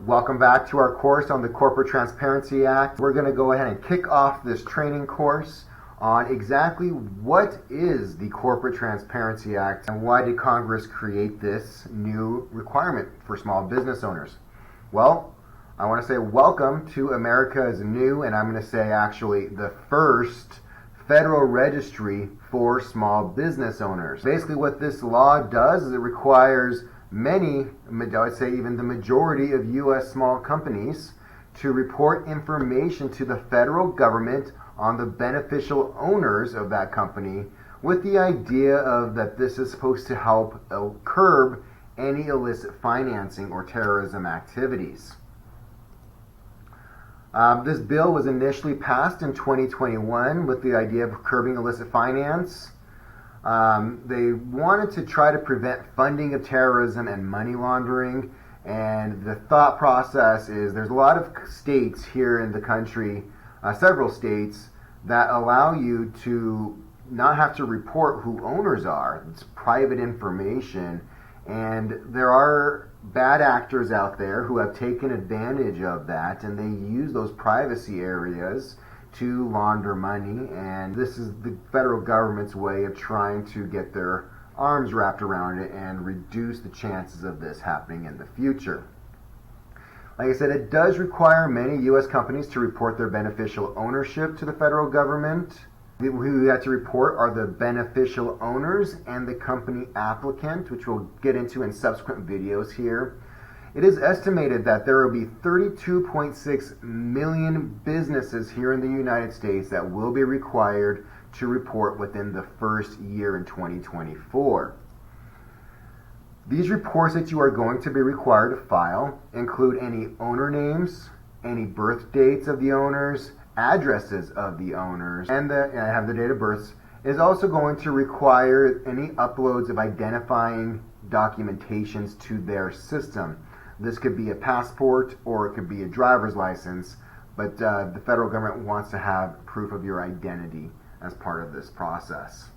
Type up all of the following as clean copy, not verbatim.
Welcome back to our course on the Corporate Transparency Act. We're going to go ahead and kick off this training course on exactly what is the Corporate Transparency Act and why did Congress create this new requirement for small business owners. Well, I want to say welcome to America's new, and I'm going to say actually the first federal registry for small business owners. Basically what this law does is it requires many, I would say even the majority of U.S. small companies to report information to the federal government on the beneficial owners of that company, with the idea of that this is supposed to help curb any illicit financing or terrorism activities. This bill was initially passed in 2021 with the idea of curbing illicit finance. They wanted to try to prevent funding of terrorism and money laundering, and the thought process is there's a lot of states here in the country, several states, that allow you to not have to report who owners are. It's private information, and there are bad actors out there who have taken advantage of that, and they use those privacy areas to launder money, and this is the federal government's way of trying to get their arms wrapped around it and reduce the chances of this happening in the future. Like I said, it does require many U.S. companies to report their beneficial ownership to the federal government. Who you have to report are the beneficial owners and the company applicant, which we'll get into in subsequent videos here. It is estimated that there will be 32.6 million businesses here in the United States that will be required to report within the first year in 2024. These reports that you are going to be required to file include any owner names, any birth dates of the owners, addresses of the owners, and I have the date of births. It is also going to require any uploads of identifying documentations to their system. This could be a passport or it could be a driver's license, but the federal government wants to have proof of your identity as part of this process.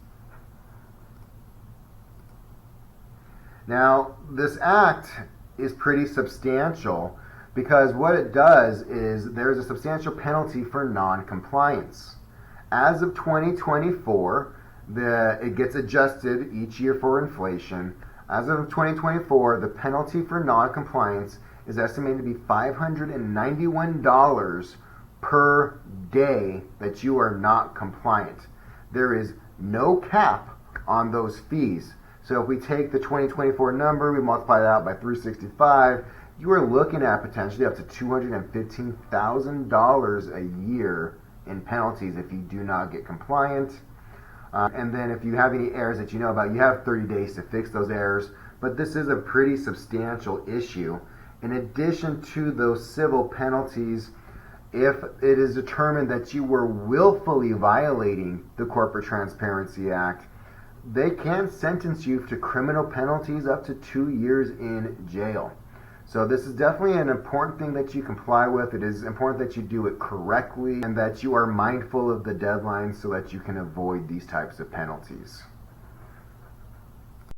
Now, this act is pretty substantial because what it does is there's a substantial penalty for non-compliance. As of 2024, it gets adjusted each year for inflation. As of 2024, the penalty for non-compliance is estimated to be $591 per day that you are not compliant. There is no cap on those fees. So if we take the 2024 number, we multiply that out by 365, you are looking at potentially up to $215,000 a year in penalties if you do not get compliant. And then if you have any errors that you know about, you have 30 days to fix those errors. But this is a pretty substantial issue. In addition to those civil penalties, if it is determined that you were willfully violating the Corporate Transparency Act, they can sentence you to criminal penalties up to 2 years in jail. So this is definitely an important thing that you comply with. It is important that you do it correctly and that you are mindful of the deadlines so that you can avoid these types of penalties.